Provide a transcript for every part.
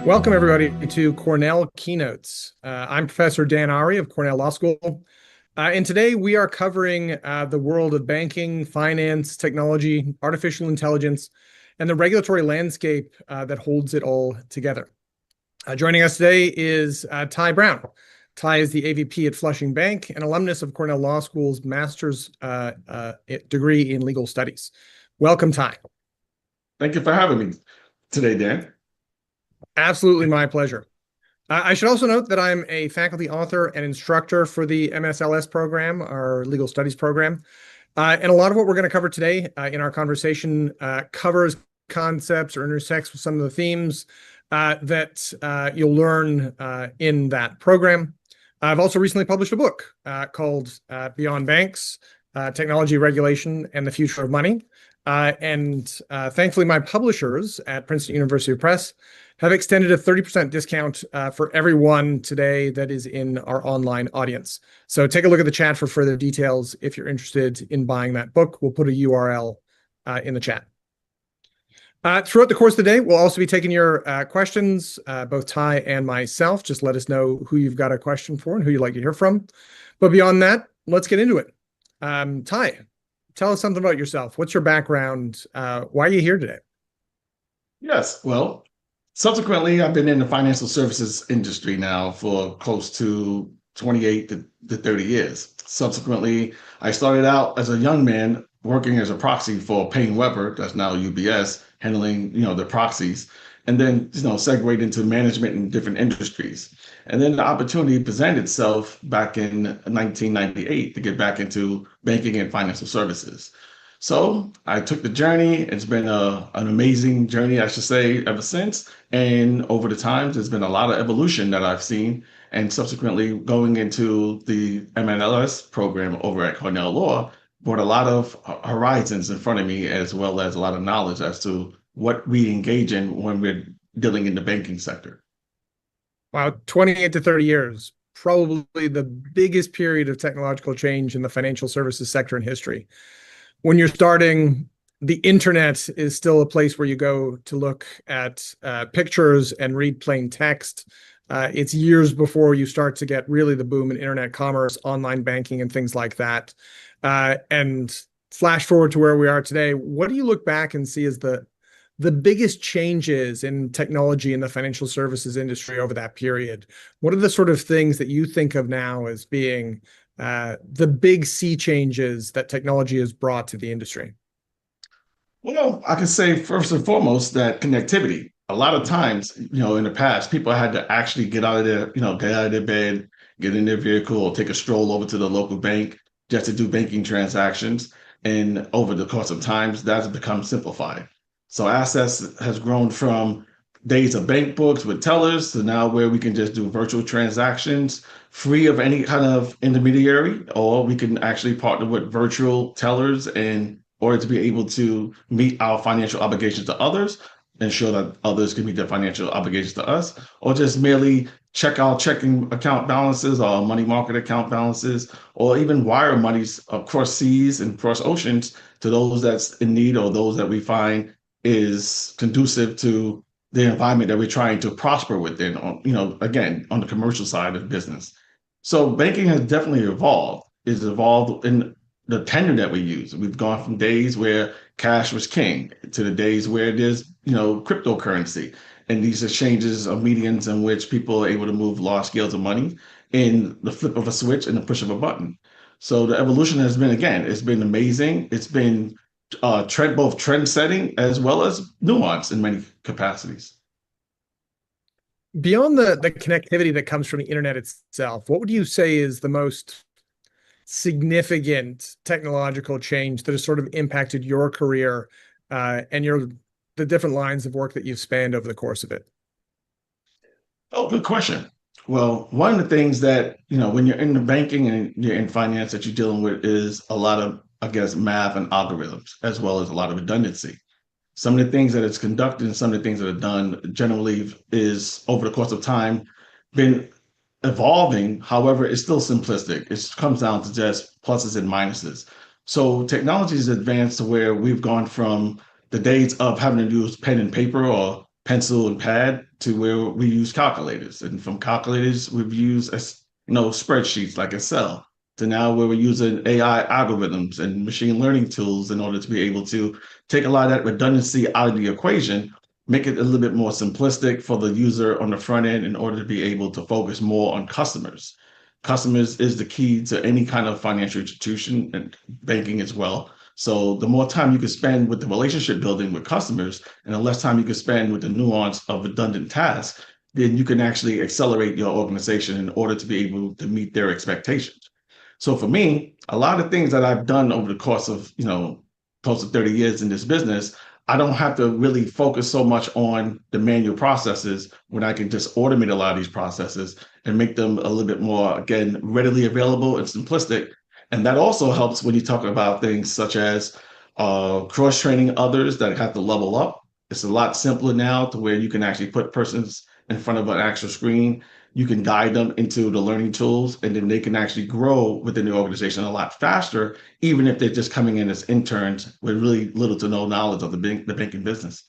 Welcome, everybody, to Cornell Keynotes. I'm Professor Dan Ari of Cornell Law School. And today we are covering the world of banking, finance, technology, artificial intelligence, and the regulatory landscape that holds it all together. Joining us today is Ty Brown. Ty is the AVP at Flushing Bank, an alumnus of Cornell Law School's master's degree in legal studies. Welcome, Ty. Thank you for having me today, Dan. Absolutely my pleasure. I should also note that I'm a faculty author and instructor for the MSLS program, our legal studies program. And a lot of what we're going to cover today in our conversation covers concepts or intersects with some of the themes that you'll learn in that program. I've also recently published a book called Beyond Banks, Technology Regulation and the Future of Money. And thankfully, my publishers at Princeton University Press have extended a 30% discount for everyone today that is in our online audience. So take a look at the chat for further details if you're interested in buying that book. We'll put a URL in the chat. Throughout the course of the day, we'll also be taking your questions, both Ty and myself. Just let us know who you've got a question for and who you'd like to hear from. But beyond that, let's get into it. Ty, tell us something about yourself. What's your background? Why are you here today? Yes, well, subsequently, I've been in the financial services industry now for close to 28 to 30 years. Subsequently, I started out as a young man working as a proxy for Payne Webber, that's now UBS, handling, the proxies, and then, segued into management in different industries. And then the opportunity presented itself back in 1998 to get back into banking and financial services. So I took the journey. It's been an amazing journey, I should say, ever since. And over the times, there's been a lot of evolution that I've seen. And subsequently, going into the MNLS program over at Cornell Law brought a lot of horizons in front of me, as well as a lot of knowledge as to what we engage in when we're dealing in the banking sector. Wow, 28 to 30 years, probably the biggest period of technological change in the financial services sector in history. When you're starting, the internet is still a place where you go to look at pictures and read plain text. It's years before you start to get really the boom in internet commerce, online banking, and things like that. And flash forward to where we are today, what do you look back and see as the biggest changes in technology in the financial services industry over that period? What are the sort of things that you think of now as being the big sea changes that technology has brought to the industry? Well, I can say first and foremost that connectivity. A lot of times, in the past, people had to actually get out of their bed, get in their vehicle, or take a stroll over to the local bank just to do banking transactions. And over the course of times, that's become simplified. So access has grown from days of bank books with tellers to now where we can just do virtual transactions free of any kind of intermediary, or we can actually partner with virtual tellers in order to be able to meet our financial obligations to others, ensure that others can meet their financial obligations to us, or just merely check our checking account balances or money market account balances, or even wire monies across seas and across oceans to those that's in need or those that we find is conducive to the environment that we're trying to prosper within, again, on the commercial side of business. So banking has definitely evolved. It's evolved in the tender that we use. We've gone from days where cash was king to the days where there's, cryptocurrency and these exchanges of mediums in which people are able to move large scales of money in the flip of a switch and the push of a button. So the evolution has been, again, it's been amazing. It's been both trend setting as well as nuance in many capacities. Beyond the connectivity that comes from the internet itself, what would you say is the most significant technological change that has sort of impacted your career and the different lines of work that you've spanned over the course of it? Oh, good question. Well, one of the things that, when you're in the banking and you're in finance that you're dealing with is a lot of, I guess, math and algorithms, as well as a lot of redundancy. Some of the things that it's conducted and some of the things that are done generally is over the course of time been evolving. However, it's still simplistic. It comes down to just pluses and minuses. So technology has advanced to where we've gone from the days of having to use pen and paper or pencil and pad to where we use calculators. And from calculators, we've used spreadsheets like Excel to now where we're using AI algorithms and machine learning tools in order to be able to take a lot of that redundancy out of the equation, make it a little bit more simplistic for the user on the front end in order to be able to focus more on customers. Customers is the key to any kind of financial institution and banking as well. So the more time you can spend with the relationship building with customers and the less time you can spend with the nuance of redundant tasks, then you can actually accelerate your organization in order to be able to meet their expectations. So for me, a lot of things that I've done over the course of, close to 30 years in this business, I don't have to really focus so much on the manual processes when I can just automate a lot of these processes and make them a little bit more, again, readily available and simplistic. And that also helps when you talk about things such as cross-training others that have to level up. It's a lot simpler now to where you can actually put persons in front of an actual screen. You can guide them into the learning tools, and then they can actually grow within the organization a lot faster, even if they're just coming in as interns with really little to no knowledge of the banking business.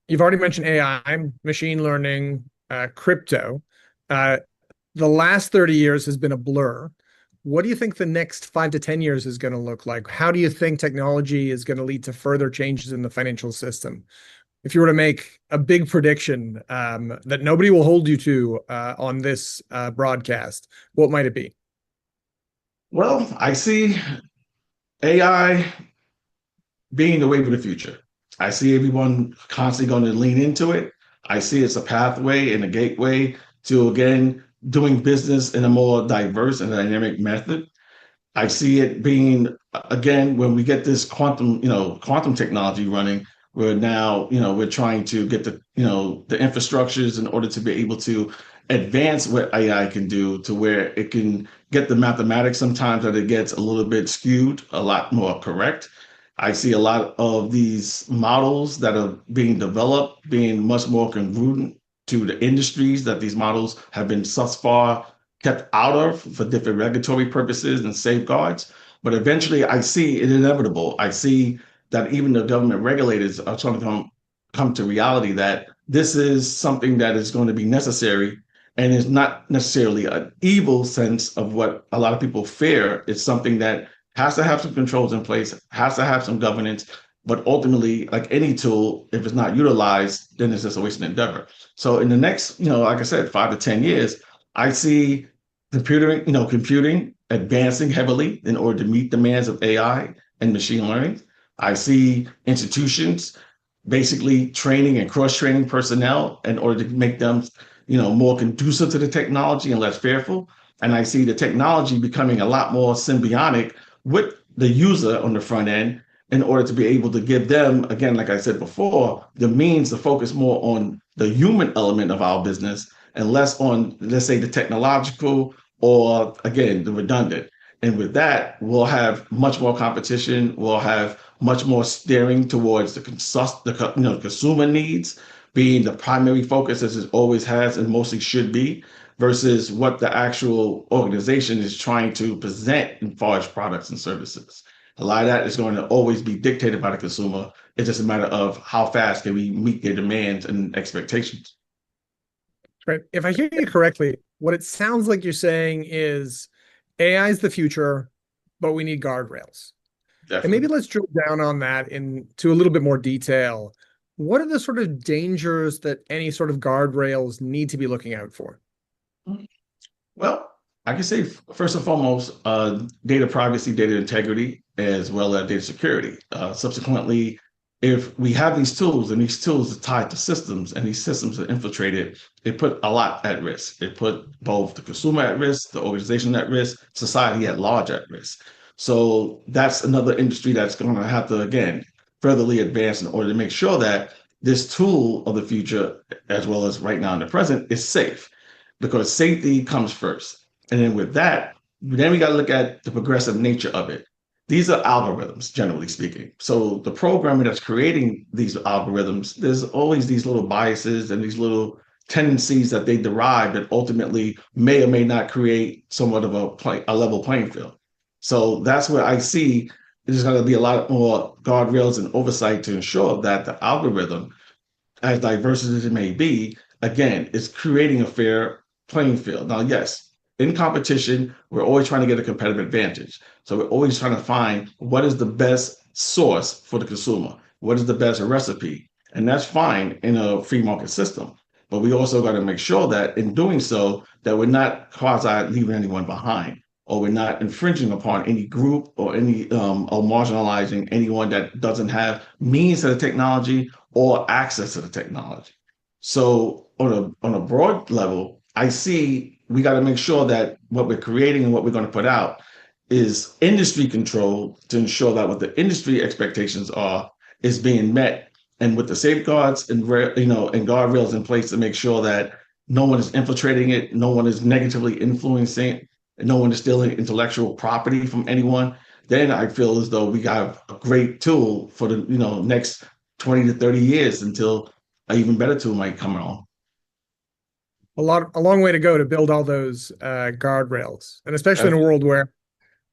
You've already mentioned AI, machine learning, crypto. Uh, the last 30 years has been a blur. What do you think the next 5 to 10 years is going to look like? How do you think technology is going to lead to further changes in the financial system? If you were to make a big prediction that nobody will hold you to on this broadcast, what might it be? Well, I see AI being the wave of the future. I see everyone constantly going to lean into it. I see it's a pathway and a gateway to, again, doing business in a more diverse and dynamic method. I see it being, again, when we get this quantum technology running, we're now, we're trying to get the infrastructures in order to be able to advance what AI can do to where it can get the mathematics sometimes that it gets a little bit skewed, a lot more correct. I see a lot of these models that are being developed being much more congruent to the industries that these models have been thus far kept out of for different regulatory purposes and safeguards. But eventually, I see it inevitable. I see that even the government regulators are trying to come to reality that this is something that is going to be necessary and is not necessarily an evil sense of what a lot of people fear. It's something that has to have some controls in place, has to have some governance, but ultimately, like any tool, if it's not utilized, then it's just a wasted endeavor. So in the next, like I said, 5 to 10 years, I see computing advancing heavily in order to meet demands of AI and machine learning. I see institutions basically training and cross-training personnel in order to make them, more conducive to the technology and less fearful. And I see the technology becoming a lot more symbiotic with the user on the front end in order to be able to give them, again, like I said before, the means to focus more on the human element of our business and less on, let's say, the technological or, again, the redundant. And with that, we'll have much more competition. We'll have much more steering towards the consumer needs being the primary focus as it always has and mostly should be, versus what the actual organization is trying to present as far as products and services. A lot of that is going to always be dictated by the consumer. It's just a matter of how fast can we meet their demands and expectations. Right. If I hear you correctly, what it sounds like you're saying is AI is the future, but we need guardrails. And maybe Definitely. let's drill down on that into a little bit more detail. What are the sort of dangers that any sort of guardrails need to be looking out for? Well, I can say first and foremost, data privacy, data integrity, as well as data security. Subsequently, if we have these tools and these tools are tied to systems and these systems are infiltrated, it put a lot at risk. It put both the consumer at risk, the organization at risk, society at large at risk. So that's another industry that's going to have to, again, furtherly advance in order to make sure that this tool of the future, as well as right now in the present, is safe, because safety comes first. And then with that, then we got to look at the progressive nature of it. These are algorithms, generally speaking. So the programmer that's creating these algorithms, there's always these little biases and these little tendencies that they derive that ultimately may or may not create somewhat of a level playing field. So that's where I see there's going to be a lot more guardrails and oversight to ensure that the algorithm as diverse as it may be, again, it's creating a fair playing field. Now, yes, in competition, we're always trying to get a competitive advantage. So we're always trying to find what is the best source for the consumer, what is the best recipe. And that's fine in a free market system. But we also got to make sure that in doing so, that we're not quasi leaving anyone behind, or we're not infringing upon any group or any or marginalizing anyone that doesn't have means to the technology or access to the technology. So on a broad level, I see we got to make sure that what we're creating and what we're going to put out is industry control to ensure that what the industry expectations are is being met, and with the safeguards and and guardrails in place to make sure that no one is infiltrating it, no one is negatively influencing, and no one is stealing intellectual property from anyone. Then I feel as though we have a great tool for the next 20 to 30 years until an even better tool might come along. A long way to go to build all those guardrails, and especially in a world where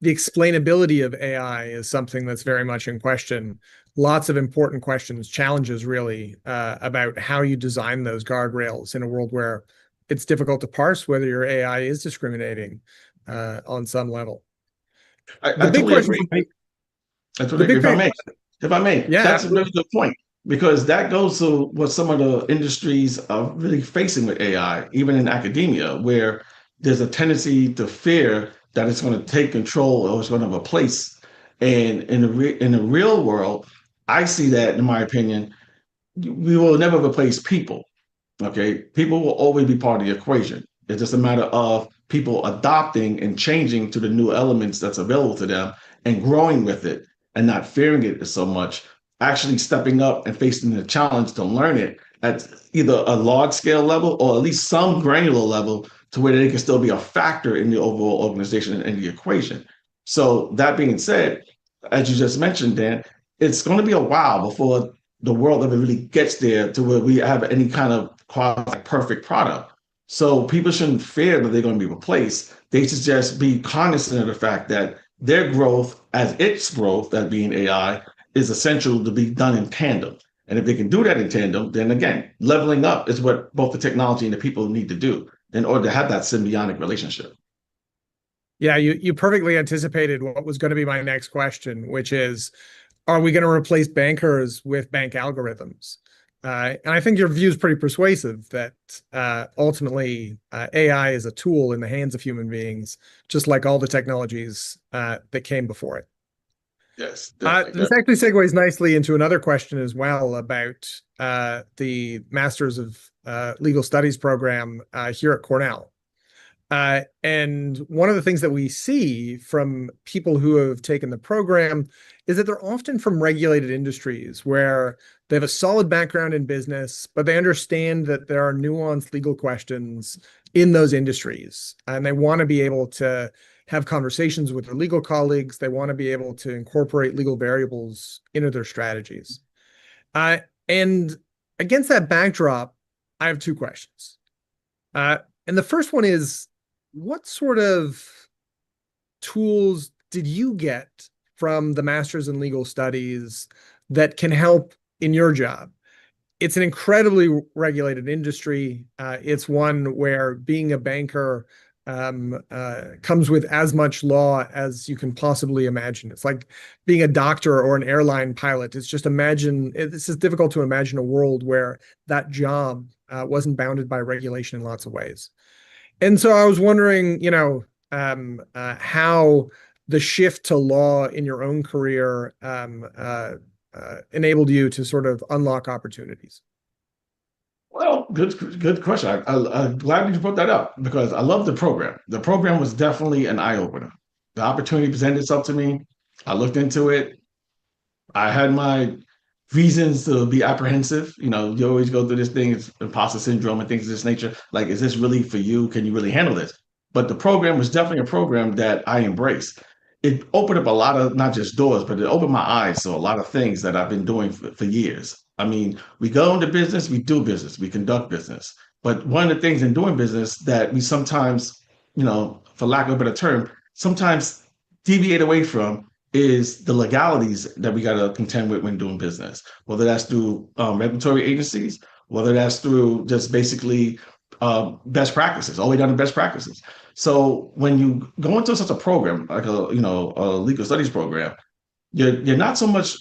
the explainability of AI is something that's very much in question. Lots of important questions, challenges really, about how you design those guardrails in a world where it's difficult to parse whether your AI is discriminating on some level. The I big totally question agree. for me, I the totally agree. big thing, If I may, yeah, that's a absolutely. really good point because that goes to what some of the industries are really facing with AI, even in academia, where there's a tendency to fear that it's going to take control or it's going to replace. And in the real world, I see that, in my opinion, we will never replace people. Okay, people will always be part of the equation. It's just a matter of people adopting and changing to the new elements that's available to them and growing with it and not fearing it so much, actually stepping up and facing the challenge to learn it at either a large scale level or at least some granular level to where they can still be a factor in the overall organization and the equation. So that being said, as you just mentioned, Dan, it's going to be a while before the world ever really gets there to where we have any kind of quasi perfect product. So people shouldn't fear that they're going to be replaced. They should just be cognizant of the fact that their growth, as its growth, that being AI, is essential to be done in tandem. And if they can do that in tandem, then again, leveling up is what both the technology and the people need to do in order to have that symbiotic relationship. Yeah, you perfectly anticipated what was going to be my next question, which is, are we going to replace bankers with bank algorithms? And I think your view is pretty persuasive that ultimately AI is a tool in the hands of human beings, just like all the technologies that came before it. Yes, definitely. This actually segues nicely into another question as well about the Masters of Legal Studies program here at Cornell. And one of the things that we see from people who have taken the program is that they're often from regulated industries where they have a solid background in business, but they understand that there are nuanced legal questions in those industries. And they want to be able to have conversations with their legal colleagues. They want to be able to incorporate legal variables into their strategies. And against that backdrop, I have two questions. And the first one is, what sort of tools did you get from the Masters in Legal Studies that can help in your job? It's an incredibly regulated industry. It's one where being a banker comes with as much law as you can possibly imagine. It's like being a doctor or an airline pilot. It's just this is difficult to imagine a world where that job wasn't bounded by regulation in lots of ways. And so I was wondering, how the shift to law in your own career enabled you to sort of unlock opportunities. Well, good question. I'm glad you brought that up because I love the program. The program was definitely an eye opener. The opportunity presented itself to me. I looked into it. I had my reasons to be apprehensive. You always go through this thing, it's imposter syndrome and things of this nature. Like, is this really for you? Can you really handle this? But the program was definitely a program that I embraced. It opened up a lot of not just doors, but it opened my eyes to a lot of things that I've been doing for years. I mean, we go into business, we do business, we conduct business. But one of the things in doing business that we sometimes, for lack of a better term, sometimes deviate away from is the legalities that we got to contend with when doing business, whether that's through regulatory agencies whether that's through just basically best practices, all the way down to best practices. So when you go into such a program like a legal studies program, you're not so much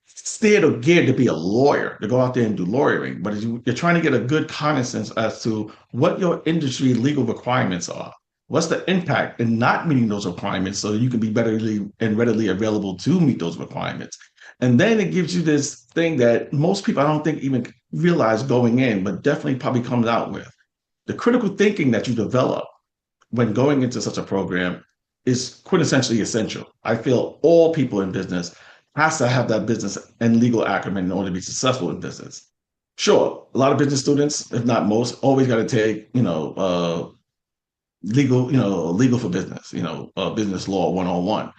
steered or geared to be a lawyer, to go out there and do lawyering, but you're trying to get a good cognizance as to what your industry legal requirements are. What's the impact in not meeting those requirements so you can be better and readily available to meet those requirements? And then it gives you this thing that most people I don't think even realize going in, but definitely probably comes out with. The critical thinking that you develop when going into such a program is quintessentially essential. I feel all people in business has to have that business and legal acumen in order to be successful in business. Sure, a lot of business students, if not most, always got to take, legal for business, business law 101.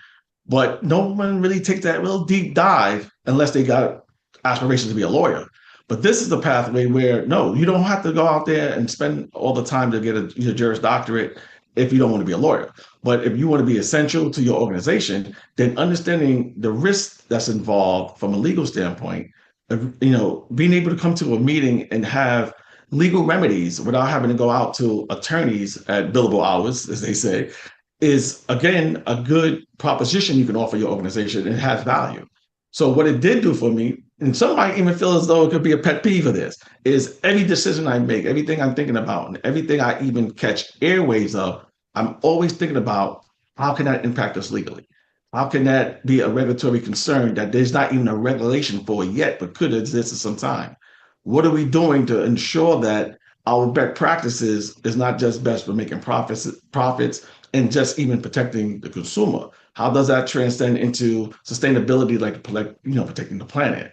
But no one really takes that real deep dive unless they got aspirations to be a lawyer. But this is the pathway where no, you don't have to go out there and spend all the time to get your Juris Doctorate if you don't want to be a lawyer. But if you want to be essential to your organization, then understanding the risks that's involved from a legal standpoint, being able to come to a meeting and have legal remedies without having to go out to attorneys at billable hours, as they say, is again a good proposition you can offer your organization. It has value. So what it did do for me, and some might even feel as though it could be a pet peeve of this, is every decision I make, everything I'm thinking about, and everything I even catch airwaves of, I'm always thinking about how can that impact us legally? How can that be a regulatory concern that there's not even a regulation for yet, but could exist at some time? What are we doing to ensure that our best practices is not just best for making profits and just even protecting the consumer? How does that transcend into sustainability, like protecting the planet?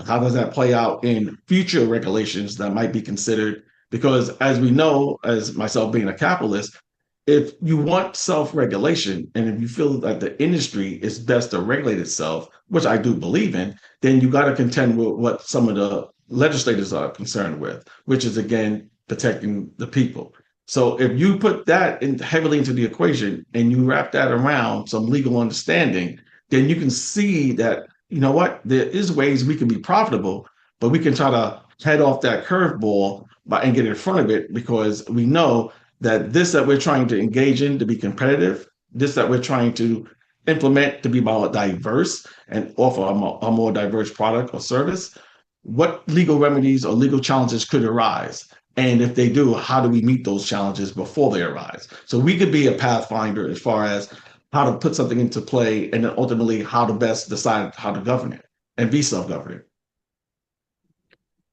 How does that play out in future regulations that might be considered? Because as we know, as myself being a capitalist, if you want self-regulation and if you feel that the industry is best to regulate itself, which I do believe in, then you got to contend with what some of the legislators are concerned with, which is again protecting the people. So if you put that in heavily into the equation and you wrap that around some legal understanding, then you can see that, you know what, there is ways we can be profitable, but we can try to head off that curveball and get in front of it, because we know that this that we're trying to engage in to be competitive, this that we're trying to implement to be more diverse and offer a more diverse product or service, what legal remedies or legal challenges could arise? And if they do, how do we meet those challenges before they arise? So we could be a pathfinder as far as how to put something into play and then ultimately how to best decide how to govern it and be self-governing.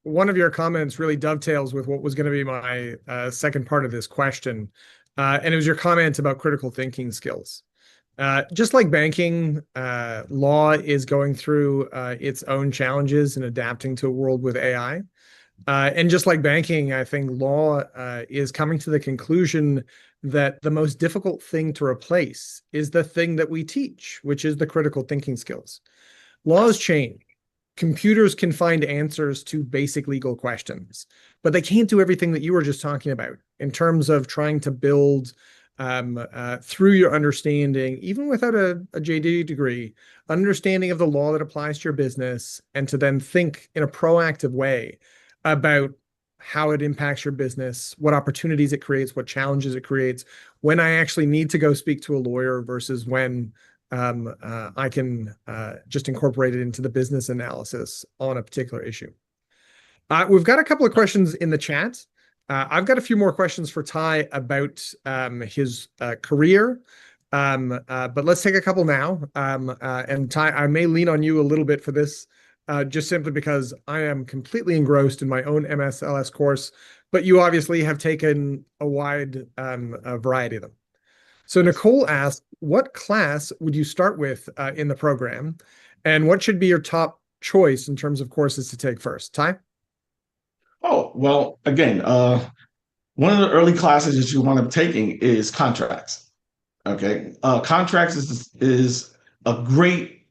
One of your comments really dovetails with what was going to be my second part of this question. And it was your comment about critical thinking skills. Just like banking, law is going through its own challenges and adapting to a world with AI. And just like banking, I think law is coming to the conclusion that the most difficult thing to replace is the thing that we teach, which is the critical thinking skills. Laws change. Computers can find answers to basic legal questions, but they can't do everything that you were just talking about in terms of trying to build through your understanding, even without a JD degree, understanding of the law that applies to your business, and to then think in a proactive way about how it impacts your business, what opportunities it creates, what challenges it creates, when I actually need to go speak to a lawyer versus when I can just incorporate it into the business analysis on a particular issue. We've got a couple of questions in the chat. I've got a few more questions for Ty about his career, but let's take a couple now. And Ty, I may lean on you a little bit for this, just simply because I am completely engrossed in my own MSLS course, but you obviously have taken a wide variety of them. So Nicole asked, what class would you start with in the program, and what should be your top choice in terms of courses to take first? Ty? Oh, well, again, one of the early classes that you want to be taking is contracts. Okay. Contracts is a great,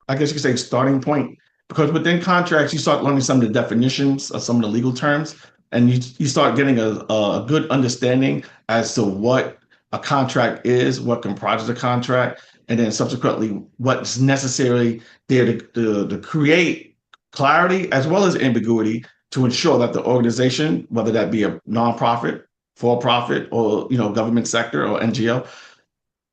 I guess you could say, starting point, because within contracts, you start learning some of the definitions of some of the legal terms, and you start getting a good understanding as to what a contract is, what comprises a contract, and then subsequently what's necessary there to create clarity as well as ambiguity to ensure that the organization, whether that be a nonprofit, for profit, or government sector or NGO,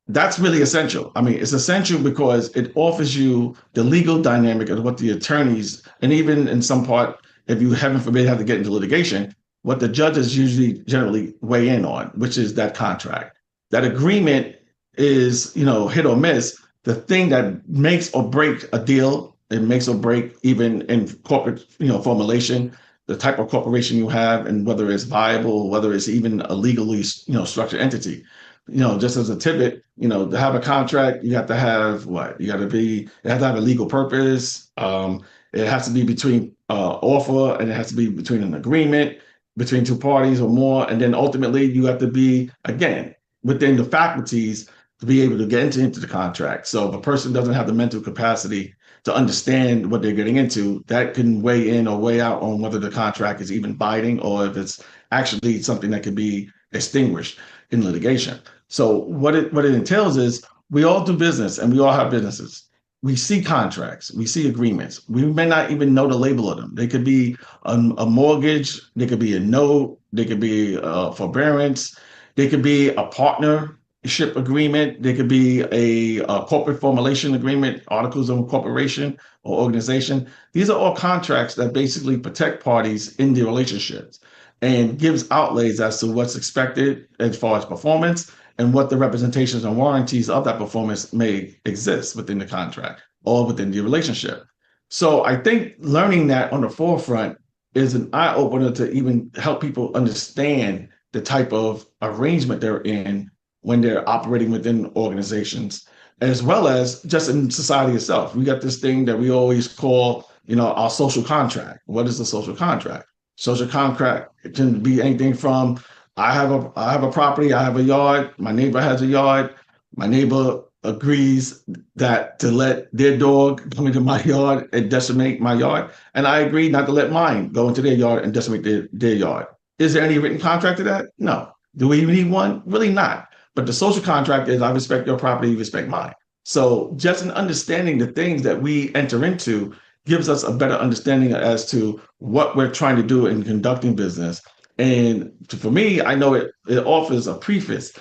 that's really essential. I mean, it's essential because it offers you the legal dynamic of what the attorneys, and even in some part, if you heaven forbid have to get into litigation, what the judges usually generally weigh in on, which is that contract. That agreement is, hit or miss. The thing that makes or break a deal, it makes or break even in corporate, formulation, the type of corporation you have, and whether it's viable, whether it's even a legally, structured entity. Just as a tidbit, to have a contract, you have to have what? It has to have a legal purpose. It has to be between offer, and it has to be between an agreement between two parties or more. And then ultimately you have to be, again, within the faculties to be able to get into the contract. So if a person doesn't have the mental capacity to understand what they're getting into, that can weigh in or weigh out on whether the contract is even binding or if it's actually something that can be extinguished in litigation. So what it entails is we all do business and we all have businesses. We see contracts, we see agreements. We may not even know the label of them. They could be a mortgage, they could be a note, they could be forbearance, they could be a partnership agreement, they could be a corporate formulation agreement, articles of incorporation or organization. These are all contracts that basically protect parties in their relationships and gives outlays as to what's expected as far as performance and what the representations and warranties of that performance may exist within the contract or within the relationship. So I think learning that on the forefront is an eye opener to even help people understand the type of arrangement they're in when they're operating within organizations, as well as just in society itself. We got this thing that we always call, our social contract. What is the social contract? Social contract can be anything from I have a property, I have a yard, my neighbor has a yard, my neighbor agrees that to let their dog come into my yard and decimate my yard, and I agree not to let mine go into their yard and decimate their yard. Is there any written contract to that? No. Do we even need one? Really not. But the social contract is I respect your property, you respect mine. So just in understanding the things that we enter into gives us a better understanding as to what we're trying to do in conducting business. And for me, I know it offers a preface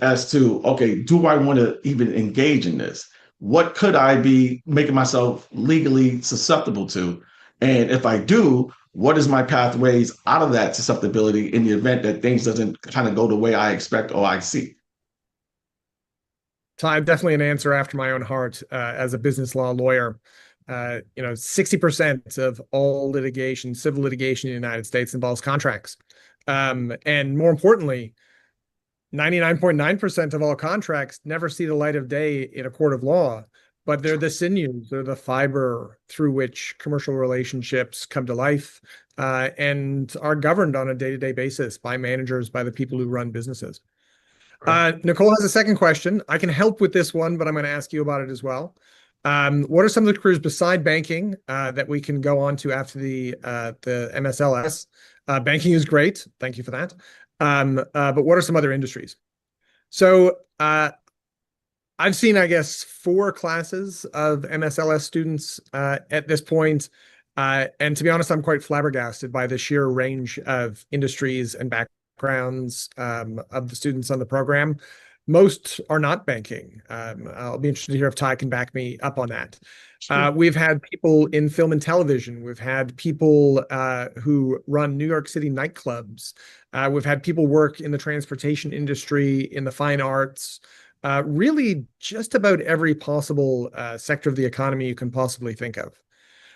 as to, okay, do I want to even engage in this? What could I be making myself legally susceptible to? And if I do, what is my pathways out of that susceptibility in the event that things doesn't kind of go the way I expect or I see? So I'm definitely an answer after my own heart as a business law lawyer. 60% of all litigation, civil litigation in the United States involves contracts. And more importantly, 99.9% of all contracts never see the light of day in a court of law, but they're the sinews, they're the fiber through which commercial relationships come to life and are governed on a day-to-day basis by managers, by the people who run businesses. Nicole has a second question. I can help with this one, but I'm going to ask you about it as well. What are some of the careers beside banking that we can go on to after the MSLS? Banking is great. Thank you for that. But what are some other industries? So I've seen, I guess, 4 classes of MSLS students at this point. And to be honest, I'm quite flabbergasted by the sheer range of industries and backgrounds of the students on the program. Most are not banking. I'll be interested to hear if Ty can back me up on that. Sure. We've had people in film and television. We've had people who run New York City nightclubs. We've had people work in the transportation industry, in the fine arts, really just about every possible sector of the economy you can possibly think of.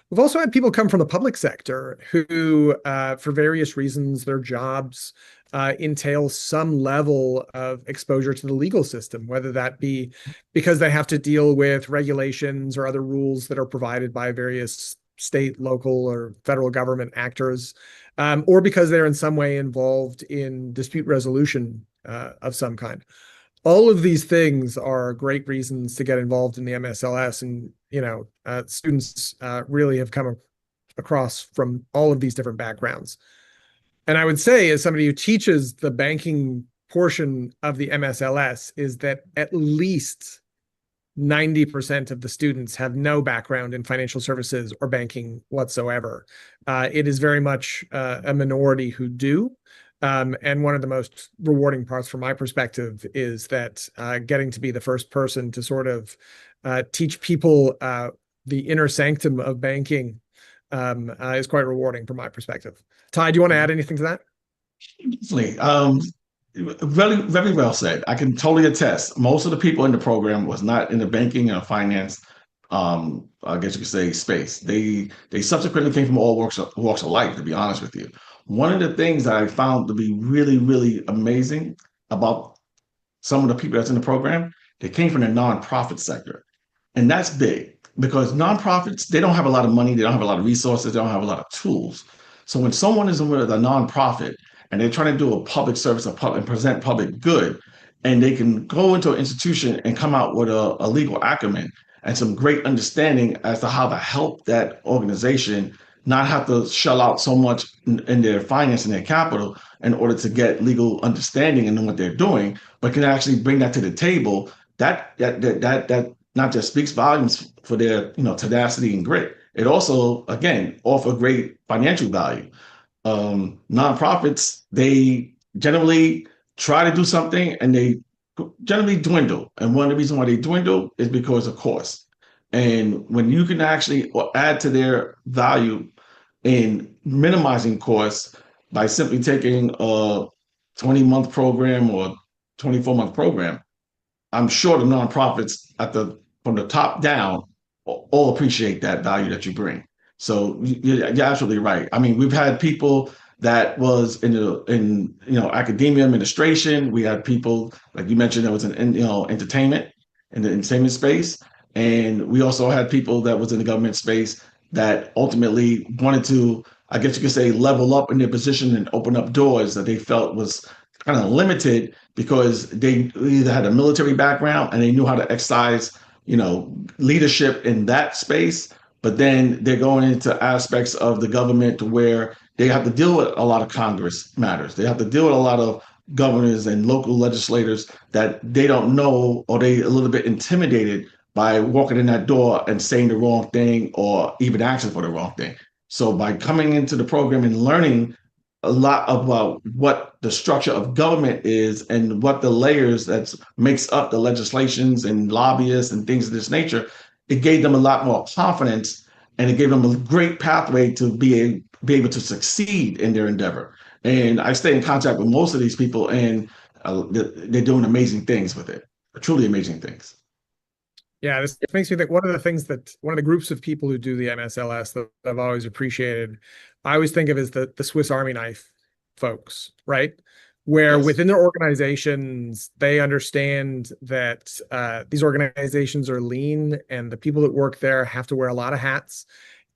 We've also had people come from the public sector who, for various reasons, their jobs entail some level of exposure to the legal system, whether that be because they have to deal with regulations or other rules that are provided by various state, local, or federal government actors, or because they're in some way involved in dispute resolution of some kind. All of these things are great reasons to get involved in the MSLS, and students really have come across from all of these different backgrounds. And I would say, as somebody who teaches the banking portion of the MSLS, is that at least 90% of the students have no background in financial services or banking whatsoever. It is very much a minority who do. And one of the most rewarding parts from my perspective is that getting to be the first person to sort of teach people the inner sanctum of banking is quite rewarding from my perspective. Ty, do you want to add anything to that? Definitely. Very, very well said. I can totally attest. Most of the people in the program was not in the banking or finance, I guess you could say, space. They subsequently came from all walks of life, to be honest with you. One of the things that I found to be really, really amazing about some of the people that's in the program, they came from the nonprofit sector. And that's big because nonprofits, they don't have a lot of money, they don't have a lot of resources, they don't have a lot of tools. So when someone is with a nonprofit and they're trying to do a public service and present public good, and they can go into an institution and come out with a legal acumen and some great understanding as to how to help that organization not have to shell out so much in their finance and their capital in order to get legal understanding in what they're doing, but can actually bring that to the table. That not just speaks volumes for their tenacity and grit. It also, again, offer great financial value. Nonprofits, they generally try to do something and they generally dwindle. And one of the reasons why they dwindle is because of cost. And when you can actually add to their value in minimizing costs by simply taking a 20-month program or 24-month program, I'm sure the nonprofits from the top down all appreciate that value that you bring. So you're absolutely right. I mean, we've had people that was in academia administration. We had people like you mentioned that was in entertainment in the entertainment space, and we also had people that was in the government space that ultimately wanted to, I guess you could say, level up in their position and open up doors that they felt was kind of limited because they either had a military background and they knew how to exercise, leadership in that space, but then they're going into aspects of the government where they have to deal with a lot of Congress matters. They have to deal with a lot of governors and local legislators that they don't know, or they a little bit intimidated by walking in that door and saying the wrong thing or even asking for the wrong thing. So by coming into the program and learning a lot about what the structure of government is and what the layers that makes up the legislations and lobbyists and things of this nature, it gave them a lot more confidence and it gave them a great pathway to be able to succeed in their endeavor. And I stay in contact with most of these people, and they're doing amazing things with it, truly amazing things. Yeah, this makes me think one of the groups of people who do the MSLS that I've always appreciated, I always think of as the Swiss Army knife folks, right? Where Yes. within their organizations, they understand that these organizations are lean and the people that work there have to wear a lot of hats.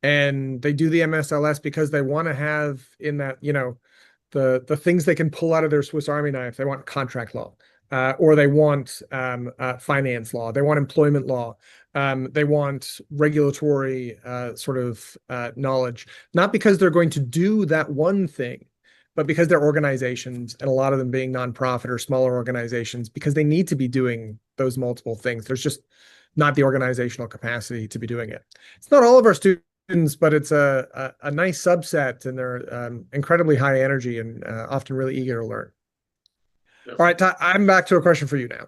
And they do the MSLS because they want to have in that, the things they can pull out of their Swiss Army knife. They want contract law. Or they want finance law, they want employment law, they want regulatory sort of knowledge, not because they're going to do that one thing, but because they're organizations, and a lot of them being nonprofit or smaller organizations, because they need to be doing those multiple things. There's just not the organizational capacity to be doing it. It's not all of our students, but it's a nice subset, and they're incredibly high energy and often really eager to learn. All right, Ty, I'm back to a question for you now.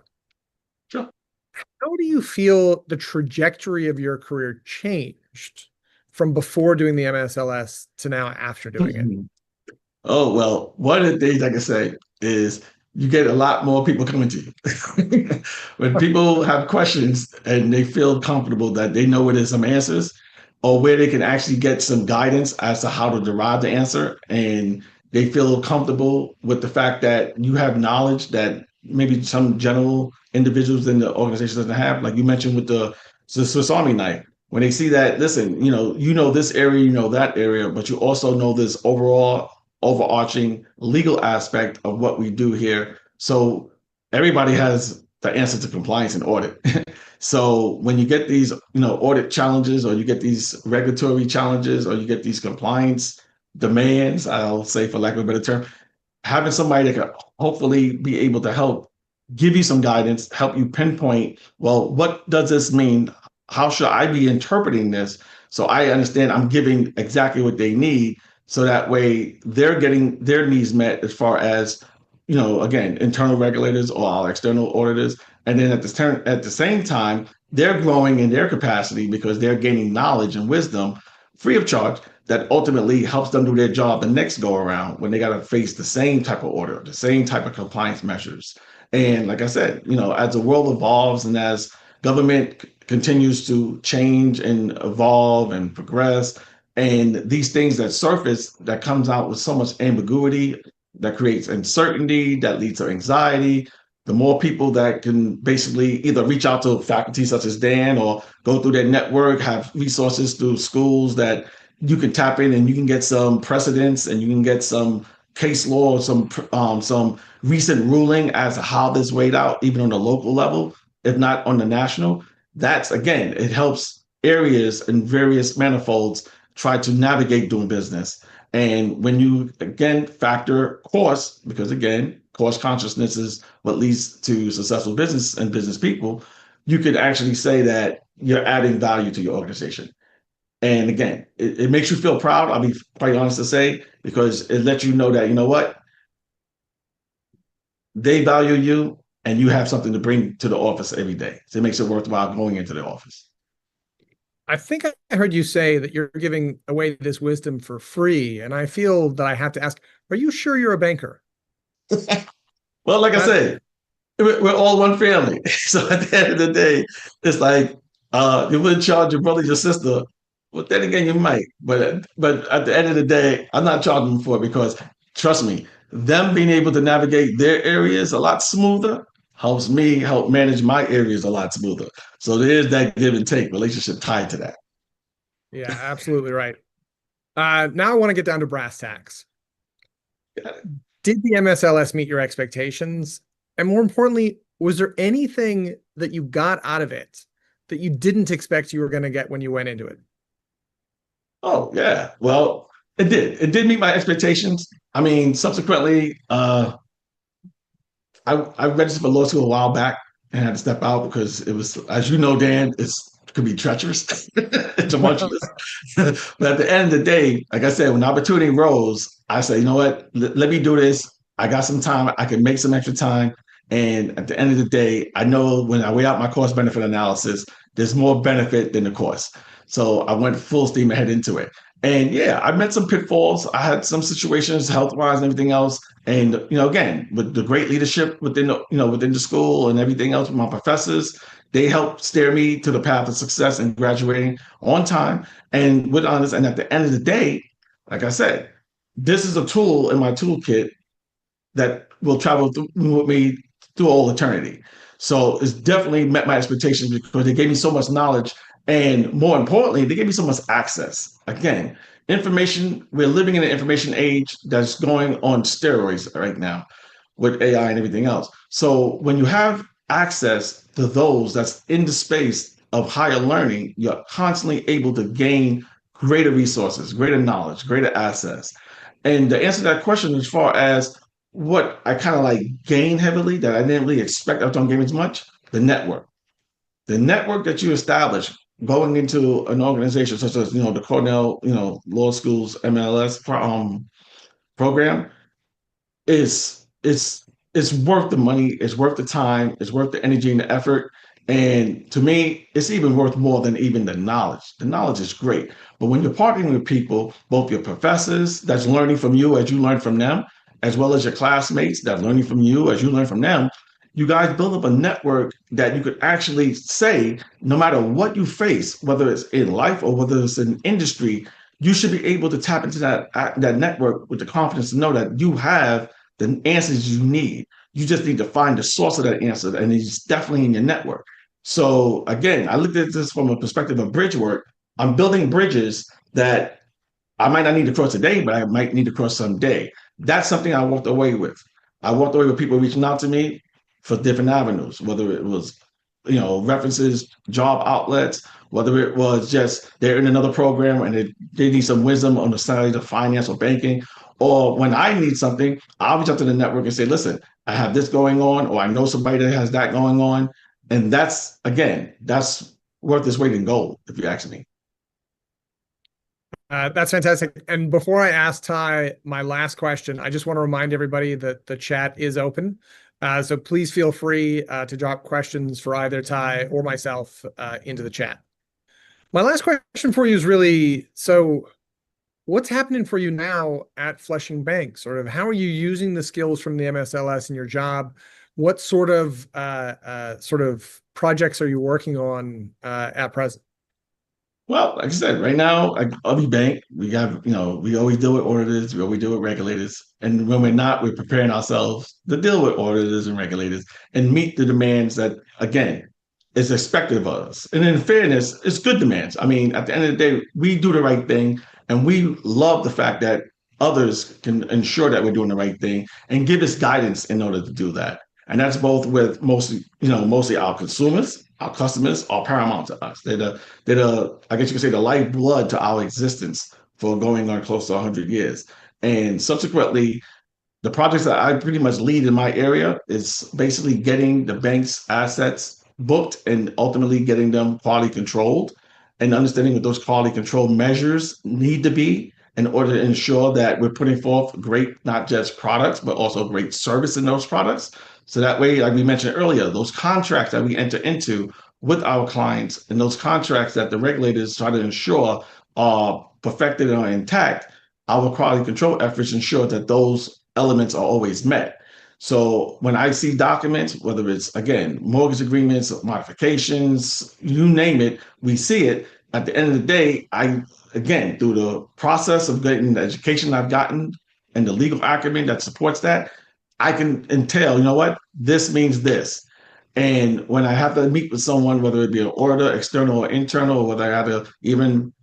Sure. How do you feel the trajectory of your career changed from before doing the MSLS to now after doing it? Oh, well, one of the things I can say is you get a lot more people coming to you. When people have questions and they feel comfortable that they know where there's some answers or where they can actually get some guidance as to how to derive the answer, and they feel comfortable with the fact that you have knowledge that maybe some general individuals in the organization doesn't have, like you mentioned with the Swiss Army knife. When they see that, listen, you know this area, you know that area, but you also know this overall overarching legal aspect of what we do here. So everybody has the answer to compliance and audit. So when you get these, audit challenges, or you get these regulatory challenges, or you get these compliance demands, I'll say for lack of a better term, having somebody that can hopefully be able to help give you some guidance, help you pinpoint, well, what does this mean? How should I be interpreting this? So I understand I'm giving exactly what they need. So that way they're getting their needs met as far as, again, internal regulators or our external auditors. And then at the same time, they're growing in their capacity because they're gaining knowledge and wisdom free of charge that ultimately helps them do their job the next go around when they got to face the same type of order, the same type of compliance measures. And like I said, as the world evolves and as government continues to change and evolve and progress, and these things that surface that comes out with so much ambiguity, that creates uncertainty, that leads to anxiety. The more people that can basically either reach out to faculty such as Dan or go through their network, have resources through schools that you can tap in and you can get some precedents and you can get some case law or some recent ruling as to how this weighed out, even on the local level, if not on the national. That's again, it helps areas and various manifolds try to navigate doing business. And when you again factor cost, because again, cost consciousness is what leads to successful business and business people, you could actually say that you're adding value to your organization. And again, it makes you feel proud. I'll be quite honest to say, because it lets you know that, you know what, they value you and you have something to bring to the office every day. So it makes it worthwhile going into the office. I think I heard you say that you're giving away this wisdom for free, and I feel that I have to ask, are you sure you're a banker? Well, like I That said, we're all one family. So at the end of the day, it's like you wouldn't charge your brother, your sister. Well, then again, you might. But at the end of the day, I'm not charging them for it because trust me, them being able to navigate their areas a lot smoother helps me help manage my areas a lot smoother. So there is that give and take relationship tied to that. Yeah, absolutely right. Now I want to get down to brass tacks. Did the MSLS meet your expectations? And more importantly, was there anything that you got out of it that you didn't expect you were going to get when you went into it? Oh yeah. Well, it did. It did meet my expectations. I mean, subsequently, I registered for law school a while back and had to step out because it was, as you know, Dan, it could be treacherous, tumultuous. But at the end of the day, like I said, when the opportunity rose, I said, you know what, let me do this. I got some time. I can make some extra time. And at the end of the day, I know when I weigh out my cost benefit analysis, there's more benefit than the cost. So I went full steam ahead into it. And yeah, I met some pitfalls. I had some situations health wise and everything else. And again, with the great leadership within the school and everything else with my professors, they helped steer me to the path of success and graduating on time and with honors. And at the end of the day, like I said, this is a tool in my toolkit that will travel with me through all eternity. So it's definitely met my expectations because they gave me so much knowledge. And more importantly, they gave me so much access. Again, information, we're living in an information age that's going on steroids right now with AI and everything else. So when you have access to those that's in the space of higher learning, you're constantly able to gain greater resources, greater knowledge, greater access. And to answer that question, as far as what I kind of like gained heavily that I didn't really expect I was going to gain as much, the network. The network that you establish going into an organization such as the Cornell law school's MLS program is worth the money, it's worth the time, it's worth the energy and the effort. And to me, it's even worth more than even the knowledge. The knowledge is great. But when you're partnering with people, both your professors that's learning from you as you learn from them, as well as your classmates that's learning from you as you learn from them, you guys build up a network that you could actually say, no matter what you face, whether it's in life or whether it's in industry, you should be able to tap into that network with the confidence to know that you have the answers you need. You just need to find the source of that answer, and it's definitely in your network. So again, I looked at this from a perspective of bridge work. I'm building bridges that I might not need to cross today, but I might need to cross someday. That's something I walked away with. I walked away with people reaching out to me for different avenues, whether it was references, job outlets, whether it was just they're in another program and they need some wisdom on the side of finance or banking, Or when I need something, I'll reach out to the network and say, listen, I have this going on, or I know somebody that has that going on. And that's, again, that's worth its weight in gold, if you ask me. That's fantastic. And before I ask Ty my last question, I just want to remind everybody that the chat is open. So please feel free to drop questions for either Ty or myself into the chat. My last question for you is really, so what's happening for you now at Flushing Bank? Sort of how are you using the skills from the MSLS in your job? What sort of projects are you working on at present? Well, like I said, right now, like every bank, we have, we always deal with auditors, we always deal with regulators. And when we're not, we're preparing ourselves to deal with auditors and regulators and meet the demands that, again, is expected of us. And in fairness, it's good demands. I mean, at the end of the day, we do the right thing, and we love the fact that others can ensure that we're doing the right thing and give us guidance in order to do that. And that's both with mostly our consumers, our customers are paramount to us. They're I guess you could say, the lifeblood to our existence for going on close to 100 years. And subsequently, the projects that I pretty much lead in my area is basically getting the bank's assets booked and ultimately getting them quality controlled and understanding what those quality control measures need to be in order to ensure that we're putting forth great, not just products, but also great service in those products. So that way, like we mentioned earlier, those contracts that we enter into with our clients and those contracts that the regulators try to ensure are perfected and are intact, our quality control efforts ensure that those elements are always met. So when I see documents, whether it's, again, mortgage agreements, modifications, you name it, we see it. At the end of the day, again, through the process of getting the education I've gotten and the legal acumen that supports that, I can entail, you know what, this means this. And when I have to meet with someone, whether it be an auditor, external or internal, or whether I have to even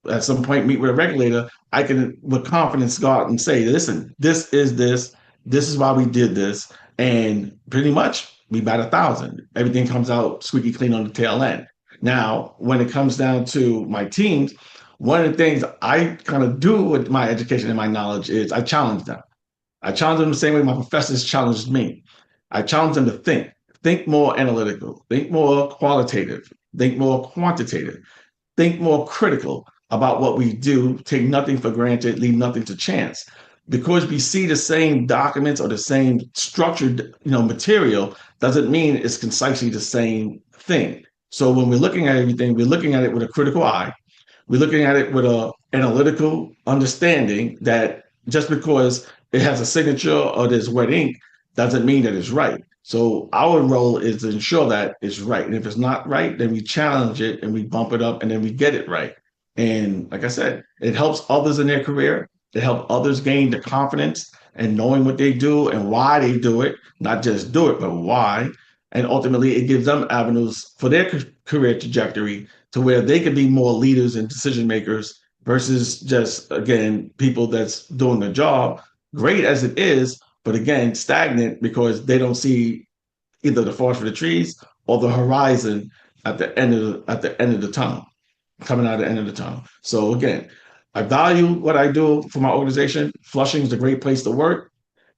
at some point meet with a regulator, I can with confidence go out and say, listen, this is why we did this. And pretty much we bat 1,000. Everything comes out squeaky clean on the tail end. Now, when it comes down to my teams, one of the things I kind of do with my education and my knowledge is I challenge them. I challenge them the same way my professors challenged me. I challenge them to think more analytical, think more qualitative, think more quantitative, think more critical about what we do, take nothing for granted, leave nothing to chance. Because we see the same documents or the same structured, material doesn't mean it's concisely the same thing. So when we're looking at everything, we're looking at it with a critical eye. We're looking at it with an analytical understanding that just because it has a signature or there's wet ink doesn't mean that it's right. So our role is to ensure that it's right. And if it's not right, then we challenge it and we bump it up and then we get it right. And like I said, it helps others in their career. It helps others gain the confidence and knowing what they do and why they do it, not just do it, but why. And ultimately, it gives them avenues for their career trajectory to where they can be more leaders and decision makers versus just, again, people that's doing the job, great as it is, but again, stagnant because they don't see either the forest for the trees or the horizon at the end of the tunnel, coming out of the end of the tunnel. So again, I value what I do for my organization. Flushing is a great place to work.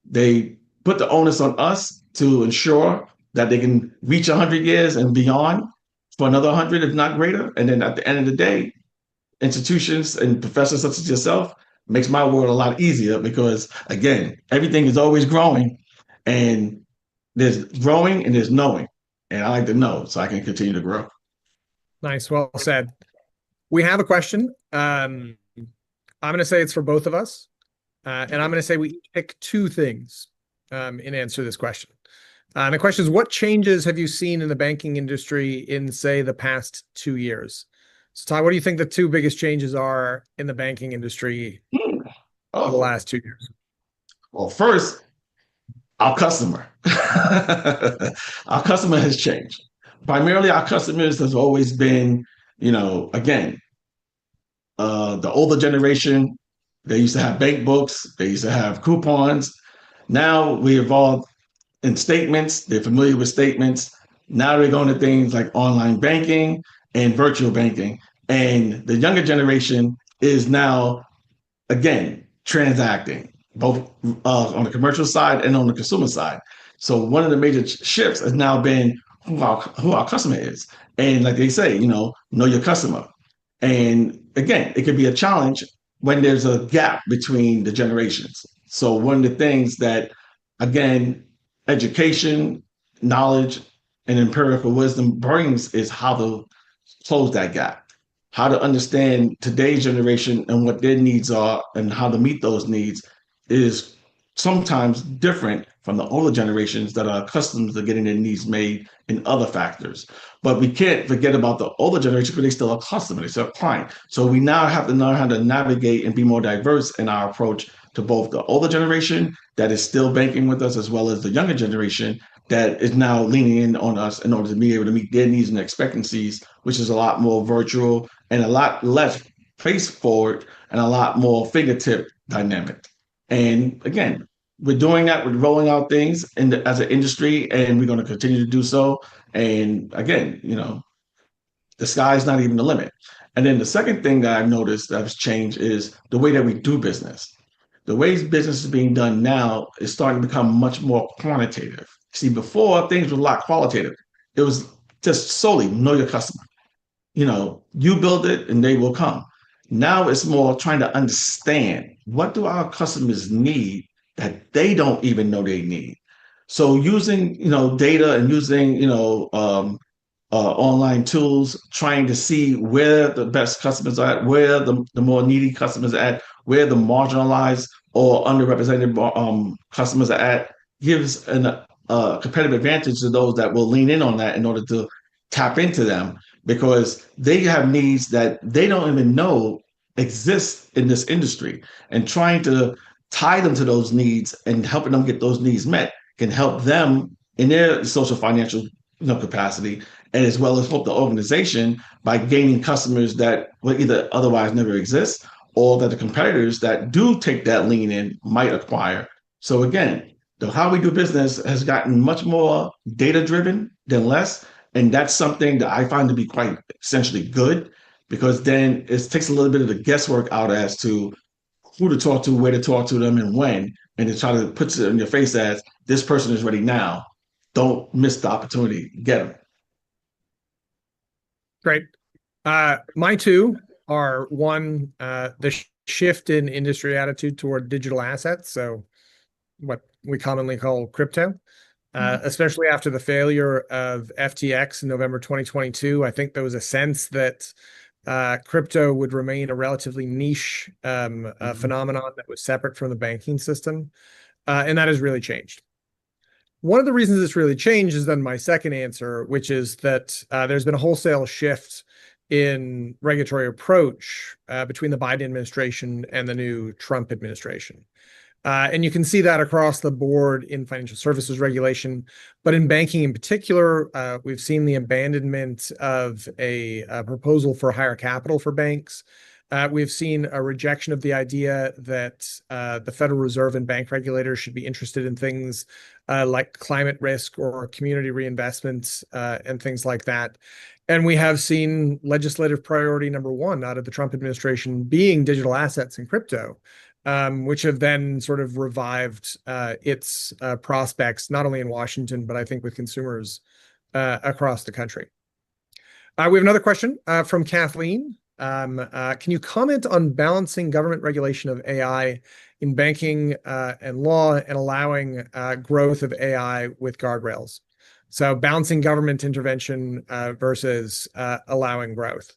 They put the onus on us to ensure that they can reach 100 years and beyond for another 100, if not greater. And then at the end of the day, institutions and professors such as yourself makes my world a lot easier because, again, everything is always growing and there's growing and there's knowing. And I like to know so I can continue to grow. Nice. Well said. We have a question. I'm going to say it's for both of us. And I'm going to say we pick two things in answer to this question. And the question is, what changes have you seen in the banking industry in, say, the past 2 years? So, Ty, what do you think the two biggest changes are in the banking industry for the last 2 years? Well, first, our customer. Our customer has changed. Primarily, our customers has always been, again, the older generation. They used to have bank books. They used to have coupons. Now we evolved in statements. They're familiar with statements. Now they're going to things like online banking and virtual banking. And the younger generation is now, again, transacting. both on the commercial side and on the consumer side. So one of the major shifts has now been who our customer is. And like they say, know your customer. And again, it could be a challenge when there's a gap between the generations. So one of the things that, again, education, knowledge, and empirical wisdom brings is how to close that gap, how to understand today's generation and what their needs are and how to meet those needs is sometimes different from the older generations that are accustomed to getting their needs made in other factors. But we can't forget about the older generation because they still a customer, they still a client. So we now have to learn how to navigate and be more diverse in our approach to both the older generation that is still banking with us, as well as the younger generation that is now leaning in on us in order to be able to meet their needs and expectancies, which is a lot more virtual and a lot less face forward and a lot more fingertip dynamic. And again, we're doing that. We're rolling out things as an industry, and we're going to continue to do so. And again, the sky's not even the limit. And then the second thing that I've noticed that has changed is the way that we do business. The way business is being done now is starting to become much more quantitative. See, before things were a lot qualitative. It was just solely know your customer. You build it and they will come. Now it's more trying to understand what do our customers need that they don't even know they need. So using data and using online tools, trying to see where the best customers are at, where the more needy customers are at, where the marginalized or underrepresented customers are at, gives a competitive advantage to those that will lean in on that in order to tap into them because they have needs that they don't even know exist in this industry. And trying to tie them to those needs and helping them get those needs met can help them in their social financial capacity, and as well as help the organization by gaining customers that will either otherwise never exist or that the competitors that do take that lean in might acquire. So again, the how we do business has gotten much more data driven than less. And that's something that I find to be quite essentially good because then it takes a little bit of the guesswork out as to who to talk to, where to talk to them, and when, and to try to put it in your face as this person is ready now. Don't miss the opportunity. Get them. Great. My two are one, the shift in industry attitude toward digital assets. So what we commonly call crypto, especially after the failure of FTX in November 2022. I think there was a sense that crypto would remain a relatively niche phenomenon that was separate from the banking system. And that has really changed. One of the reasons it's really changed is then my second answer, which is that there's been a wholesale shift in regulatory approach between the Biden administration and the new Trump administration. And you can see that across the board in financial services regulation, but in banking in particular, we've seen the abandonment of a proposal for higher capital for banks. We've seen a rejection of the idea that the Federal Reserve and bank regulators should be interested in things like climate risk or community reinvestments and things like that. And we have seen legislative priority number one out of the Trump administration being digital assets and crypto, which have then sort of revived its prospects, not only in Washington, but I think with consumers across the country. We have another question from Kathleen. Can you comment on balancing government regulation of AI in banking and law and allowing growth of AI with guardrails? So balancing government intervention versus allowing growth.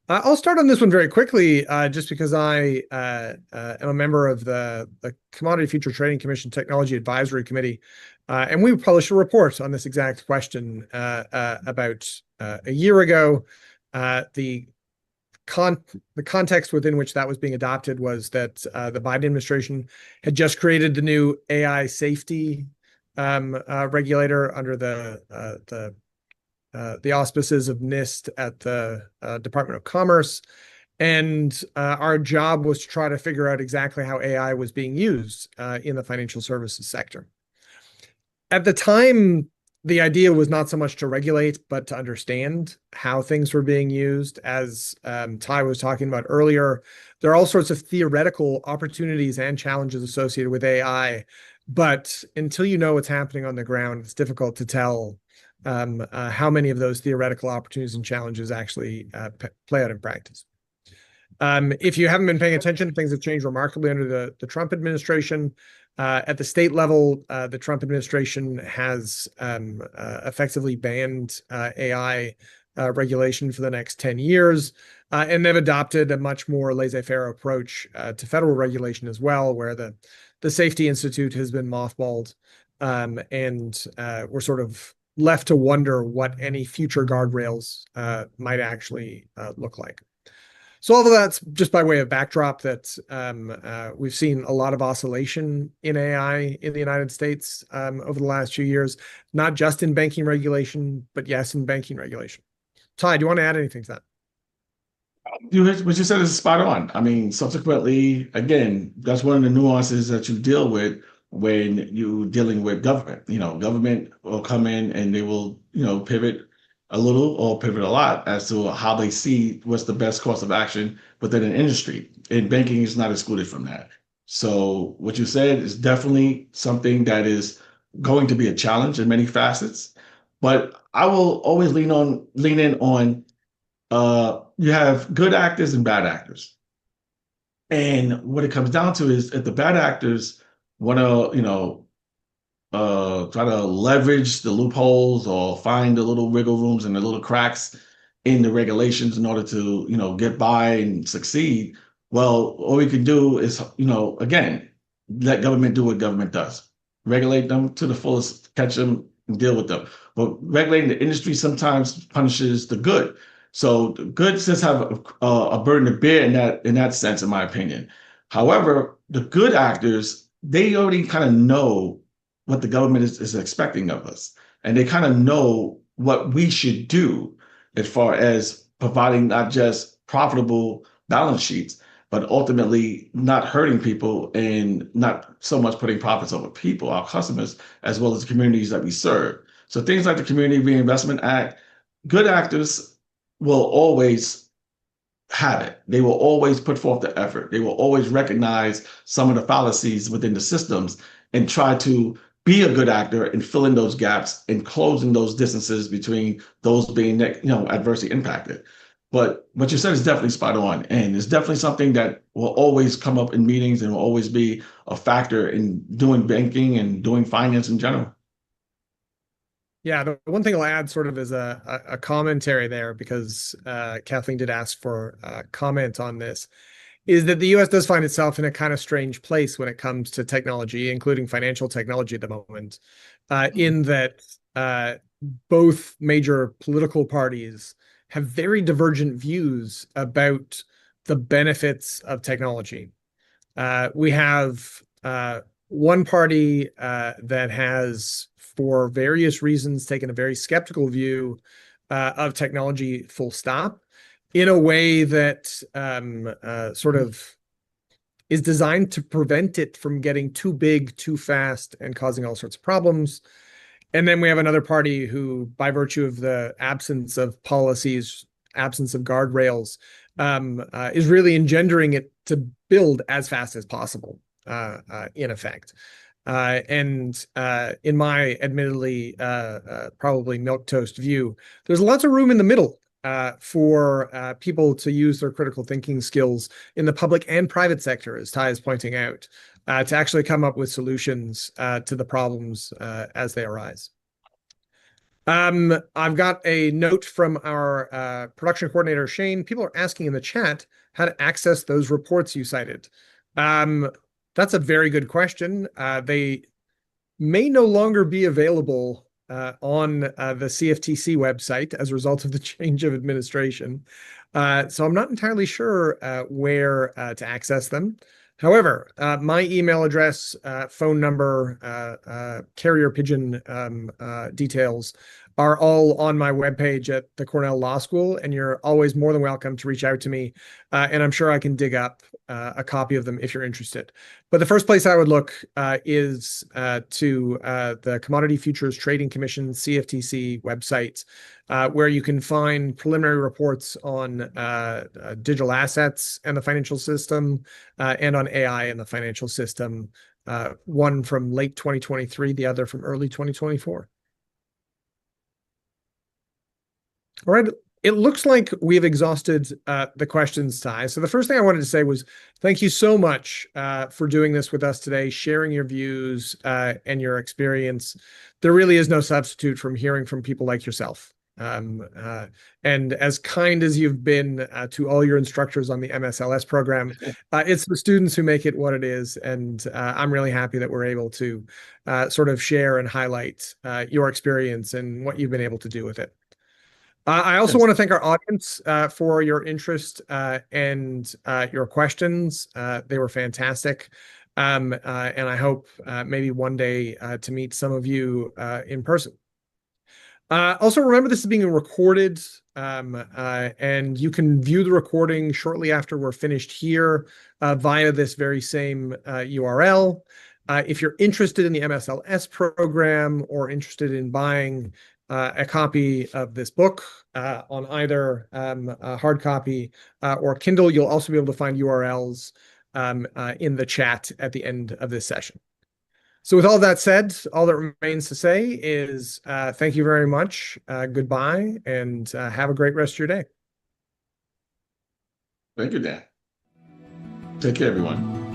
I'll start on this one very quickly, just because I am a member of the Commodity Future Trading Commission Technology Advisory Committee, and we published a report on this exact question about a year ago. The context within which that was being adopted was that the Biden administration had just created the new AI safety regulator under the auspices of NIST at the Department of Commerce. And our job was to try to figure out exactly how AI was being used in the financial services sector. At the time, the idea was not so much to regulate, but to understand how things were being used. As Ty was talking about earlier, there are all sorts of theoretical opportunities and challenges associated with AI, but until you know what's happening on the ground, it's difficult to tell how many of those theoretical opportunities and challenges actually play out in practice. If you haven't been paying attention, things have changed remarkably under the Trump administration. At the state level, the Trump administration has effectively banned AI regulation for the next 10 years. And they've adopted a much more laissez-faire approach to federal regulation as well, where the Safety Institute has been mothballed. And we're sort of left to wonder what any future guardrails might actually look like. So all of that's just by way of backdrop that we've seen a lot of oscillation in AI in the United States over the last few years, not just in banking regulation, but yes, in banking regulation. Ty, do you want to add anything to that? What you said is spot on. I mean, subsequently, again, that's one of the nuances that you deal with when you're dealing with government. Government will come in and they will, pivot a little or pivot a lot as to how they see what's the best course of action within an industry. And banking is not excluded from that. So what you said is definitely something that is going to be a challenge in many facets. But I will always lean in on you have good actors and bad actors. And what it comes down to is if the bad actors want to, try to leverage the loopholes or find the little wiggle rooms and the little cracks in the regulations in order to, get by and succeed. Well, all we can do is, again, let government do what government does. Regulate them to the fullest, catch them and deal with them. But regulating the industry sometimes punishes the good. So the good just have a burden to bear in that sense, in my opinion. However, the good actors, they already kind of know what the government is expecting of us. And they kind of know what we should do as far as providing not just profitable balance sheets, but ultimately not hurting people and not so much putting profits over people, our customers, as well as the communities that we serve. So things like the Community Reinvestment Act, good actors will always have it. They will always put forth the effort. They will always recognize some of the fallacies within the systems and try to be a good actor and fill in those gaps and closing those distances between those being, adversely impacted. But what you said is definitely spot on. And it's definitely something that will always come up in meetings and will always be a factor in doing banking and doing finance in general. Yeah, the one thing I'll add sort of as a commentary there, because Kathleen did ask for a comment on this, is that the US does find itself in a kind of strange place when it comes to technology, including financial technology at the moment, in that both major political parties have very divergent views about the benefits of technology. We have one party that has, for various reasons, taken a very skeptical view of technology, full stop, in a way that sort of is designed to prevent it from getting too big, too fast, and causing all sorts of problems. And then we have another party who, by virtue of the absence of policies, absence of guardrails, is really engendering it to build as fast as possible, in effect. And in my admittedly probably milquetoast view, there's lots of room in the middle for people to use their critical thinking skills in the public and private sector, as Ty is pointing out, to actually come up with solutions to the problems as they arise. I've got a note from our production coordinator, Shane. People are asking in the chat how to access those reports you cited. That's a very good question. They may no longer be available on the CFTC website as a result of the change of administration. So I'm not entirely sure where to access them. However, my email address, phone number, carrier pigeon details are all on my webpage at the Cornell Law School, and you're always more than welcome to reach out to me. And I'm sure I can dig up a copy of them if you're interested. But the first place I would look is to the Commodity Futures Trading Commission, CFTC website, where you can find preliminary reports on digital assets and the financial system, and on AI and the financial system, one from late 2023, the other from early 2024. All right. It looks like we've exhausted the questions, Ty. So the first thing I wanted to say was thank you so much for doing this with us today, sharing your views and your experience. There really is no substitute from hearing from people like yourself. And as kind as you've been to all your instructors on the MSLS program, it's the students who make it what it is. And I'm really happy that we're able to sort of share and highlight your experience and what you've been able to do with it. I also Yes. want to thank our audience for your interest and your questions. They were fantastic. And I hope maybe one day to meet some of you in person. Also, remember this is being recorded, and you can view the recording shortly after we're finished here via this very same URL. If you're interested in the MSLS program or interested in buying a copy of this book on either a hard copy or Kindle, you'll also be able to find URLs in the chat at the end of this session. So with all that said, all that remains to say is thank you very much, goodbye, and have a great rest of your day. Thank you, Dan. Take care, everyone.